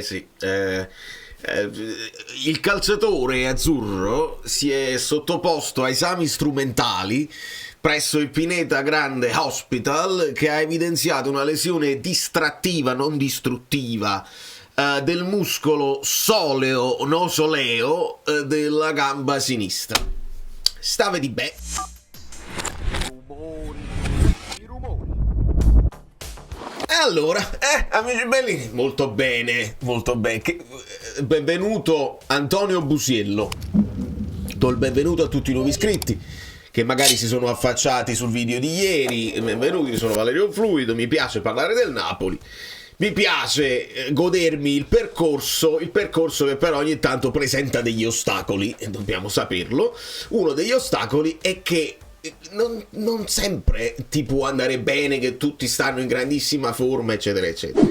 Sì. Il calciatore azzurro si è sottoposto a esami strumentali presso il Pineta Grande Hospital, che ha evidenziato una lesione distrattiva, non distruttiva, del muscolo soleo-nosoleo della gamba sinistra. Stave di beh. Allora, amici belli, molto bene. Benvenuto Antonio Busiello. Do il benvenuto a tutti i nuovi iscritti che magari si sono affacciati sul video di ieri. Benvenuti, sono Valerio Fluido, mi piace parlare del Napoli. Mi piace godermi il percorso che però ogni tanto presenta degli ostacoli, e dobbiamo saperlo. Uno degli ostacoli è che non sempre ti può andare bene, che tutti stanno in grandissima forma, eccetera eccetera.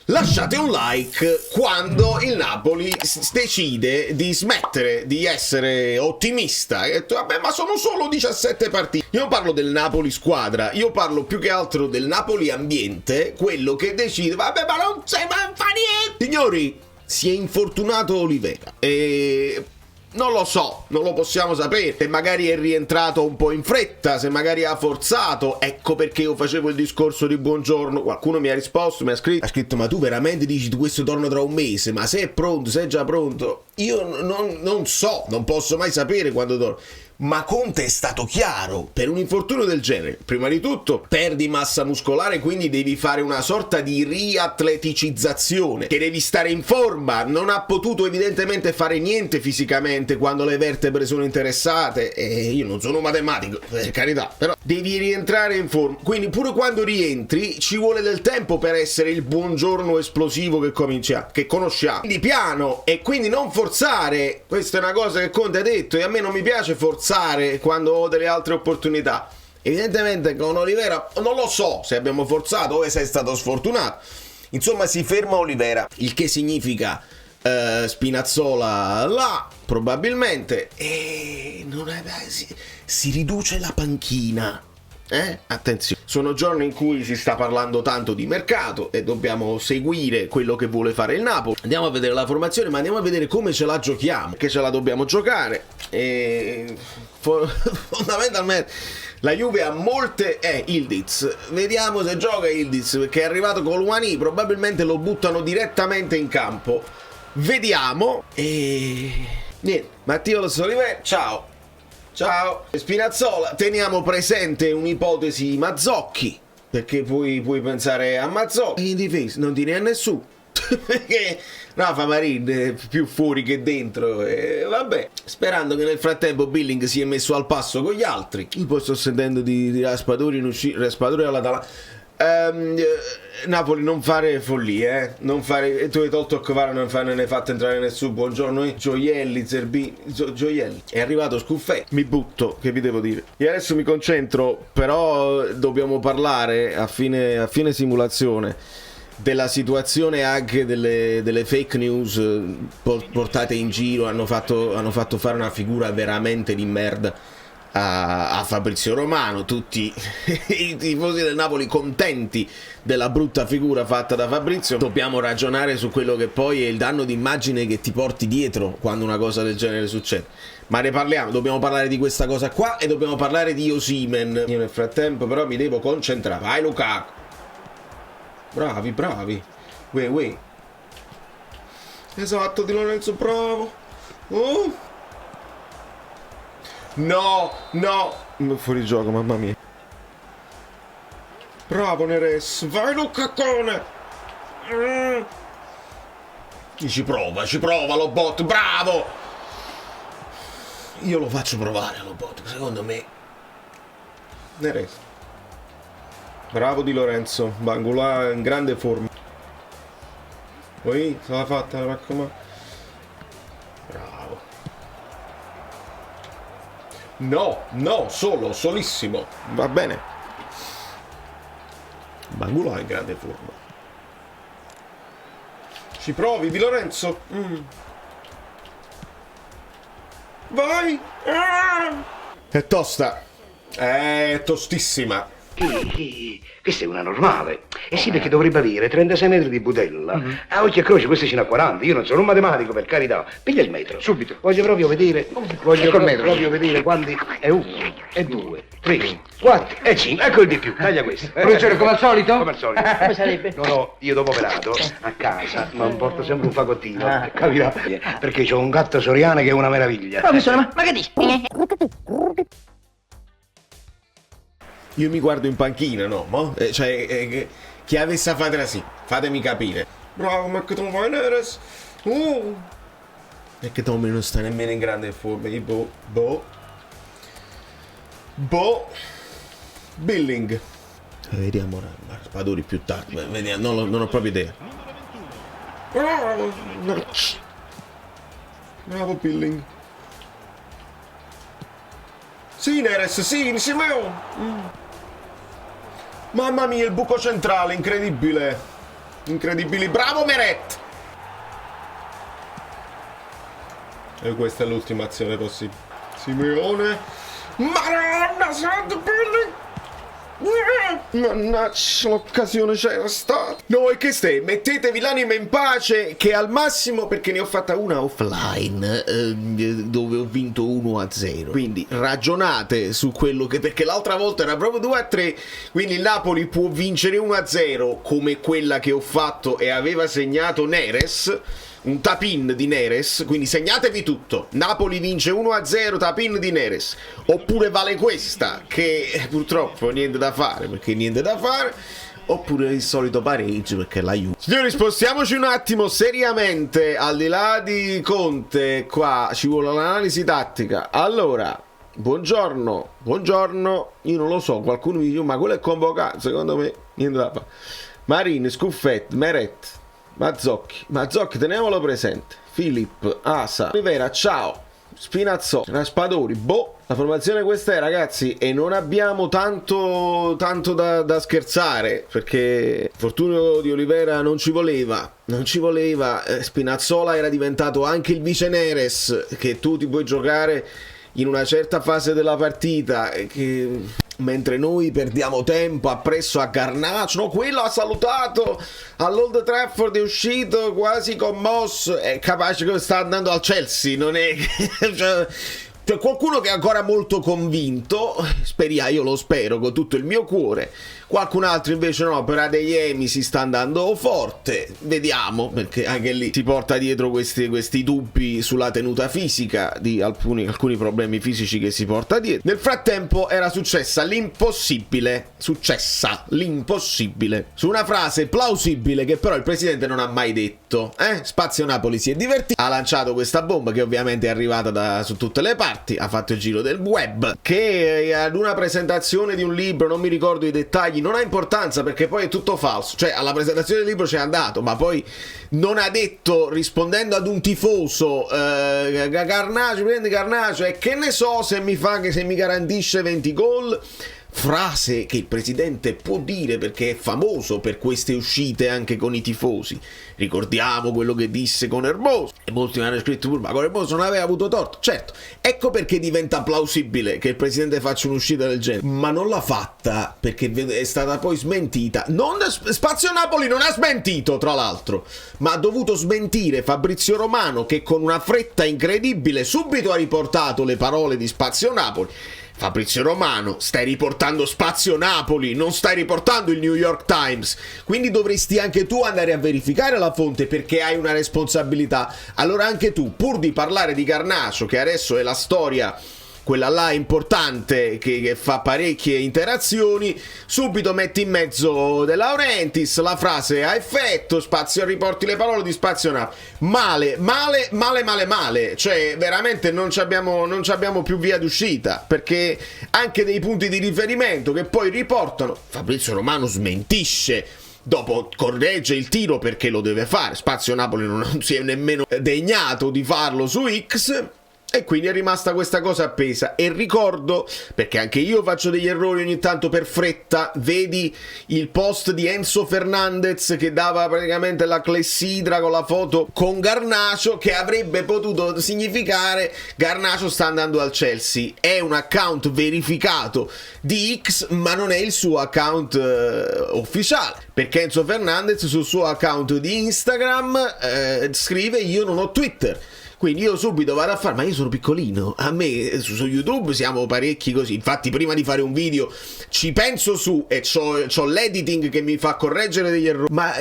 Lasciate un like quando il Napoli decide di smettere di essere ottimista e detto, vabbè, ma sono solo 17 partite. Io non parlo del Napoli squadra, io parlo più che altro del Napoli ambiente, quello che decide, vabbè, ma non fa niente. Signori, si è infortunato Olivera e non lo so, non lo possiamo sapere. Se magari è rientrato un po' in fretta, se magari ha forzato. Ecco perché io facevo il discorso di buongiorno. Qualcuno mi ha risposto, mi ha scritto, ma tu veramente dici questo torna tra un mese? Ma se è pronto, se è già pronto? Io non so, non posso mai sapere quando torna. Ma Conte è stato chiaro: per un infortunio del genere, prima di tutto perdi massa muscolare, quindi devi fare una sorta di riatleticizzazione, che devi stare in forma. Non ha potuto evidentemente fare niente fisicamente quando le vertebre sono interessate, e io non sono matematico, per carità, però devi rientrare in forma, quindi pure quando rientri ci vuole del tempo per essere il buongiorno esplosivo che conosciamo, quindi piano, e quindi non forzare. Questa è una cosa che Conte ha detto e a me non mi piace forzare quando ho delle altre opportunità. Evidentemente con Olivera non lo so se abbiamo forzato o se è stato sfortunato. Insomma, si ferma Olivera, il che significa Spinazzola là probabilmente, e si riduce la panchina. Attenzione, sono giorni in cui si sta parlando tanto di mercato e dobbiamo seguire quello che vuole fare il Napoli. Andiamo a vedere la formazione, ma andiamo a vedere come ce la giochiamo, che ce la dobbiamo giocare. E fondamentalmente la Juve ha molte. Ildiz, vediamo se gioca Ildiz, perché è arrivato con Luani, probabilmente lo buttano direttamente in campo. Vediamo. E niente, Matteo Olivera, ciao. Spinazzola, teniamo presente un'ipotesi Mazzocchi, perché puoi pensare a Mazzocchi in difesa, non dire a nessuno perché Rafa Marin è più fuori che dentro, e vabbè, sperando che nel frattempo Billing si è messo al passo con gli altri. Io poi sto sentendo di Raspadori in uscita, Raspadori all'Atalanta. Napoli, non fare follie, non fare. Tu hai tolto Kvara, non ne hai fatto entrare nessuno. Buongiorno, Gioielli, Zerbini, Gioielli è arrivato Scuffè, mi butto, che vi devo dire. Io adesso mi concentro, però dobbiamo parlare a fine simulazione della situazione anche delle fake news portate in giro. Hanno fatto fare una figura veramente di merda a Fabrizio Romano, tutti i tifosi del Napoli contenti della brutta figura fatta da Fabrizio. Dobbiamo ragionare su quello che poi è il danno d'immagine che ti porti dietro quando una cosa del genere succede, ma ne parliamo. Dobbiamo parlare di questa cosa qua e dobbiamo parlare di Osimhen. Io nel frattempo però mi devo concentrare. Vai Lukaku, bravi, uè. Esatto, Di Lorenzo, bravo. No, fuori gioco, mamma mia. Bravo Neres, vai Lukaku. Ci prova Lobot, bravo. Io lo faccio provare Lobot, secondo me. Neres, bravo Di Lorenzo, Bangula in grande forma. Poi se l'ha fatta, mi raccomando. No, solissimo. Va bene. Bangula in grande forma. Ci provi, Di Lorenzo. Vai. È tosta. È tostissima. Questa è una normale. Eh sì, perché dovrebbe avere 36 metri di budella. A occhio e croce questa ce n'ha 40. Io non sono un matematico, per carità. Piglia il metro. Subito. Voglio proprio vedere. Proprio vedere quanti. È 1, e 2, 3, 4 e 5. Ecco il di più. Taglia questo. Professore, come al solito? Come al solito. Come sarebbe? No, io dopo operato, a casa, non porto sempre un fagottino. Capirà? Perché c'ho un gatto soriano che è una meraviglia. Professore, ma che dici? Io mi guardo in panchina, no? Chi avesse a fare così? Fatemi capire. Bravo, ma che tu fai, Neres? E che Tommy non sta nemmeno in grande forma. Billing. Vediamo Raspadori più tardi. Vediamo, non ho proprio idea. Bravo Billing. Sì, Neres, sì, Simeo. Mamma mia, il buco centrale, incredibile. Incredibile. Bravo Meret. E questa è l'ultima azione possibile. Simeone. Madonna, santo Billing. Mannaggia, l'occasione c'era stata. No, e che stai? Mettetevi l'anima in pace, che al massimo, perché ne ho fatta una offline dove ho vinto 1-0. Quindi ragionate su quello che, perché l'altra volta era proprio 2-3. Quindi il Napoli può vincere 1-0 come quella che ho fatto e aveva segnato Neres. Un tap-in di Neres, quindi segnatevi tutto. Napoli vince 1-0, tap-in di Neres. Oppure vale questa, che purtroppo niente da fare, perché niente da fare. Oppure il solito pareggio, perché la Juve. Signori, spostiamoci un attimo seriamente. Al di là di Conte, qua ci vuole l'analisi tattica. Allora, buongiorno. Io non lo so, qualcuno mi dice, ma quello è convocato. Secondo me, niente da fare. Marin, Scuffet, Meret, Mazzocchi, teniamolo presente. Filippo, Asa, Rivera, ciao. Spinazzola, Raspadori, la formazione questa è, ragazzi, e non abbiamo tanto da scherzare, perché Fortunio di Olivera non ci voleva. Spinazzola era diventato anche il vice Neres, che tu ti puoi giocare in una certa fase della partita, mentre noi perdiamo tempo appresso a Garnacho. No, quello ha salutato all'Old Trafford, è uscito quasi commosso, è capace che sta andando al Chelsea, non è cioè qualcuno che è ancora molto convinto, io lo spero con tutto il mio cuore. Qualcun altro invece no, per Adeyemi si sta andando forte, vediamo, perché anche lì si porta dietro questi dubbi sulla tenuta fisica di alcuni problemi fisici che si porta dietro. Nel frattempo era successa l'impossibile su una frase plausibile che però il presidente non ha mai detto. Spazio Napoli si è divertito, ha lanciato questa bomba che ovviamente è arrivata su tutte le parti, ha fatto il giro del web, che ad una presentazione di un libro, non mi ricordo i dettagli, non ha importanza perché poi è tutto falso, cioè alla presentazione del libro c'è andato, ma poi non ha detto, rispondendo ad un tifoso, Garnacho, prendi Garnacho e che ne so se mi garantisce 20 gol. Frase che il presidente può dire perché è famoso per queste uscite anche con i tifosi. Ricordiamo quello che disse con Hermoso, e molti mi hanno scritto ma con Hermoso non aveva avuto torto. Certo, ecco perché diventa plausibile che il presidente faccia un'uscita del genere, ma non l'ha fatta perché è stata poi smentita. Spazio Napoli non ha smentito, tra l'altro, ma ha dovuto smentire Fabrizio Romano, che con una fretta incredibile subito ha riportato le parole di Spazio Napoli. Fabrizio Romano, stai riportando Spazio Napoli, non stai riportando il New York Times, quindi dovresti anche tu andare a verificare la fonte, perché hai una responsabilità. Allora anche tu, pur di parlare di Garnacho, che adesso è la storia, quella là importante che fa parecchie interazioni, subito metti in mezzo De Laurentiis, la frase a effetto, Spazio, riporti le parole di Spazio Napoli. Male, cioè veramente non ci abbiamo più via d'uscita, perché anche dei punti di riferimento che poi riportano, Fabrizio Romano smentisce, dopo corregge il tiro perché lo deve fare, Spazio Napoli non si è nemmeno degnato di farlo su X. E quindi è rimasta questa cosa appesa. E ricordo, perché anche io faccio degli errori ogni tanto per fretta, vedi il post di Enzo Fernandez che dava praticamente la clessidra con la foto con Garnacho, che avrebbe potuto significare Garnacho sta andando al Chelsea. È un account verificato di X, ma non è il suo account ufficiale, perché Enzo Fernandez sul suo account di Instagram scrive: io non ho Twitter. Quindi io subito vado a fare, ma io sono piccolino, a me su YouTube siamo parecchi così, infatti prima di fare un video ci penso su e c'ho l'editing che mi fa correggere degli errori, ma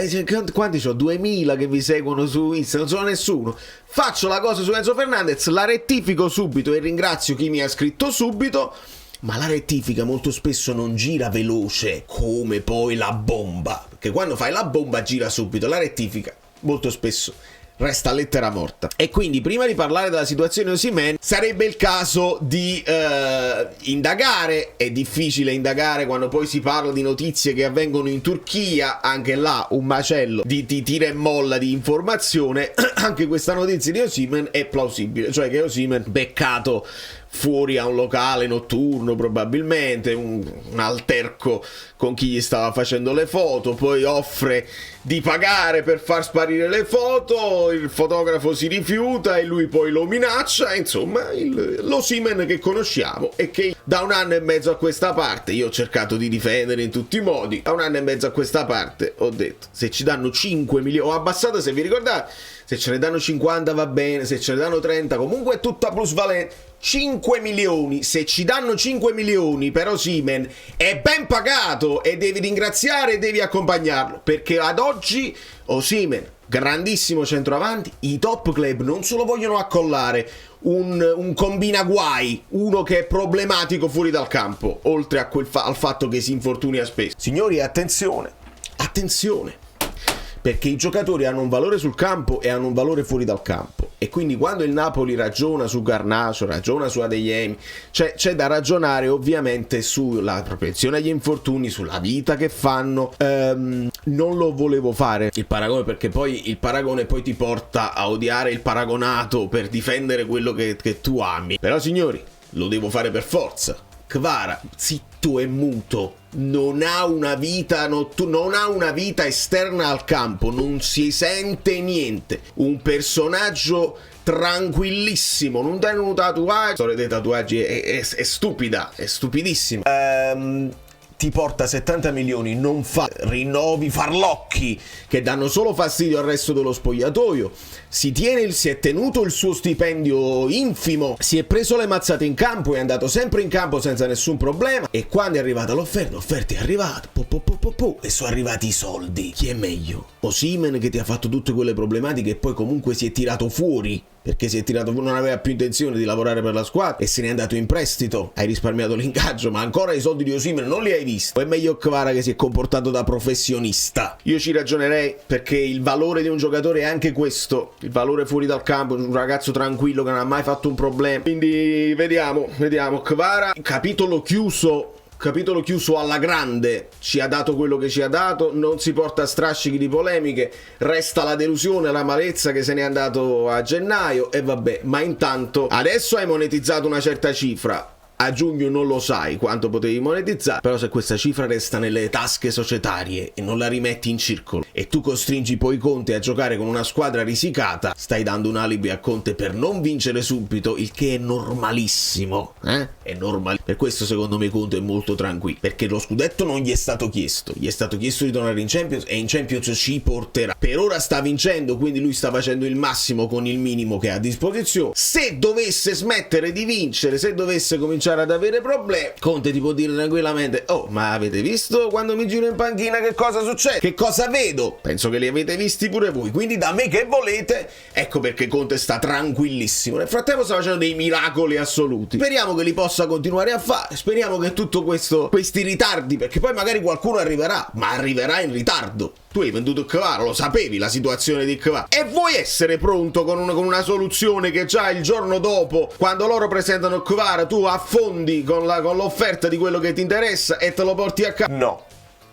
quanti c'ho? 2000 che mi seguono su Instagram, non sono nessuno. Faccio la cosa su Enzo Fernandez, la rettifico subito e ringrazio chi mi ha scritto subito, ma la rettifica molto spesso non gira veloce come poi la bomba, perché quando fai la bomba gira subito, la rettifica molto spesso resta lettera morta. E quindi prima di parlare della situazione Osimhen sarebbe il caso di indagare. È difficile indagare quando poi si parla di notizie che avvengono in Turchia, anche là un macello di tira e molla di informazione. Anche questa notizia di Osimhen è plausibile, cioè che Osimhen beccato fuori a un locale notturno, probabilmente un alterco con chi gli stava facendo le foto, poi offre di pagare per far sparire le foto, il fotografo si rifiuta e lui poi lo minaccia. Insomma, l'Osimhen che conosciamo e che da un anno e mezzo a questa parte io ho cercato di difendere in tutti i modi. Da un anno e mezzo a questa parte ho detto: se ci danno 5 milioni, ho abbassato, se vi ricordate, se ce ne danno 50 va bene, se ce ne danno 30 comunque è tutta plusvalente. 5 milioni, se ci danno 5 milioni per Osimhen è ben pagato e devi ringraziare e devi accompagnarlo, perché ad oggi Osimhen, grandissimo centroavanti, i top club non se lo vogliono accollare un combina guai, uno che è problematico fuori dal campo, oltre a al fatto che si infortuni a spesso. Signori, attenzione, perché i giocatori hanno un valore sul campo e hanno un valore fuori dal campo, e quindi quando il Napoli ragiona su Garnacho, ragiona su Adeyemi, c'è da ragionare ovviamente sulla propensione agli infortuni, sulla vita che fanno. Non lo volevo fare il paragone, perché poi il paragone poi ti porta a odiare il paragonato per difendere quello che tu ami, però signori, lo devo fare per forza. Kvara, zitto e muto, non ha una vita non ha una vita esterna al campo, non si sente niente, un personaggio tranquillissimo, non tiene un tatuaggio. La storia dei tatuaggi è stupida, è stupidissima. Ti porta 70 milioni, non fa rinnovi farlocchi che danno solo fastidio al resto dello spogliatoio, si è tenuto il suo stipendio infimo, si è preso le mazzate in campo, è andato sempre in campo senza nessun problema, e quando è arrivata l'offerta è arrivata, e sono arrivati i soldi. Chi è meglio? Osimhen, che ti ha fatto tutte quelle problematiche e poi comunque si è tirato fuori, perché si è tirato fuori, non aveva più intenzione di lavorare per la squadra e se n'è andato in prestito, hai risparmiato l'ingaggio, ma ancora i soldi di Osimhen non li hai visti. O è meglio Kvara, che si è comportato da professionista? Io ci ragionerei, perché il valore di un giocatore è anche questo, il valore fuori dal campo, un ragazzo tranquillo che non ha mai fatto un problema. Quindi vediamo Kvara, capitolo chiuso alla grande, ci ha dato quello che ci ha dato, non si porta a strascichi di polemiche, resta la delusione, l'amarezza che se n'è andato a gennaio e vabbè, ma intanto adesso hai monetizzato una certa cifra. A giugno non lo sai quanto potevi monetizzare, però se questa cifra resta nelle tasche societarie e non la rimetti in circolo e tu costringi poi Conte a giocare con una squadra risicata, stai dando un alibi a Conte per non vincere subito, il che è normalissimo, È normale. Per questo secondo me Conte è molto tranquillo, perché lo scudetto non gli è stato chiesto, gli è stato chiesto di tornare in Champions e in Champions ci porterà. Per ora sta vincendo, quindi lui sta facendo il massimo con il minimo che ha a disposizione. Se dovesse smettere di vincere, se dovesse cominciare ad avere problemi, Conte ti può dire tranquillamente: oh, ma avete visto quando mi giro in panchina che cosa succede? Che cosa vedo? Penso che li avete visti pure voi, quindi da me che volete? Ecco perché Conte sta tranquillissimo. Nel frattempo sta facendo dei miracoli assoluti, speriamo che li possa continuare a fare, speriamo che tutto questi ritardi, perché poi magari qualcuno arriverà, ma arriverà in ritardo. Tu hai venduto Kvara, lo sapevi la situazione di Kvara, e vuoi essere pronto con una soluzione che già il giorno dopo, quando loro presentano Kvara, tu affondi con l'offerta di quello che ti interessa e te lo porti a casa? No,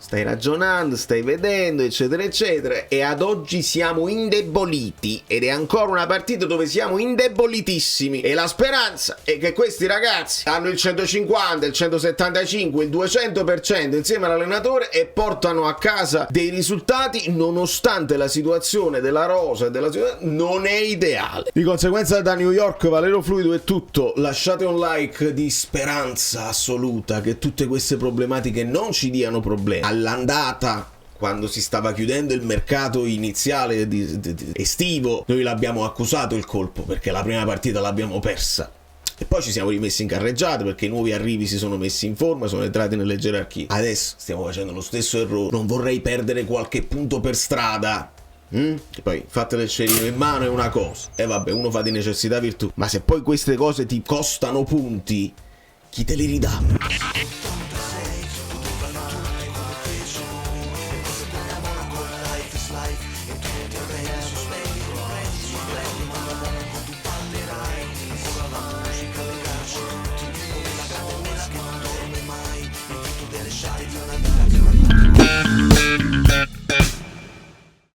stai ragionando, stai vedendo, eccetera, eccetera, e ad oggi siamo indeboliti, ed è ancora una partita dove siamo indebolitissimi, e la speranza è che questi ragazzi hanno il 150, il 175, il 200% insieme all'allenatore e portano a casa dei risultati nonostante la situazione della rosa e della situazione non è ideale. Di conseguenza, da New York, Valerio Fluido è tutto. Lasciate un like di speranza assoluta che tutte queste problematiche non ci diano problemi all'andata. Quando si stava chiudendo il mercato iniziale estivo, noi l'abbiamo accusato il colpo perché la prima partita l'abbiamo persa. E poi ci siamo rimessi in carreggiata perché i nuovi arrivi si sono messi in forma, sono entrati nelle gerarchie. Adesso stiamo facendo lo stesso errore. Non vorrei perdere qualche punto per strada. Che poi fatele il cerino in mano è una cosa. E vabbè, uno fa di necessità virtù. Ma se poi queste cose ti costano punti, chi te li ridà?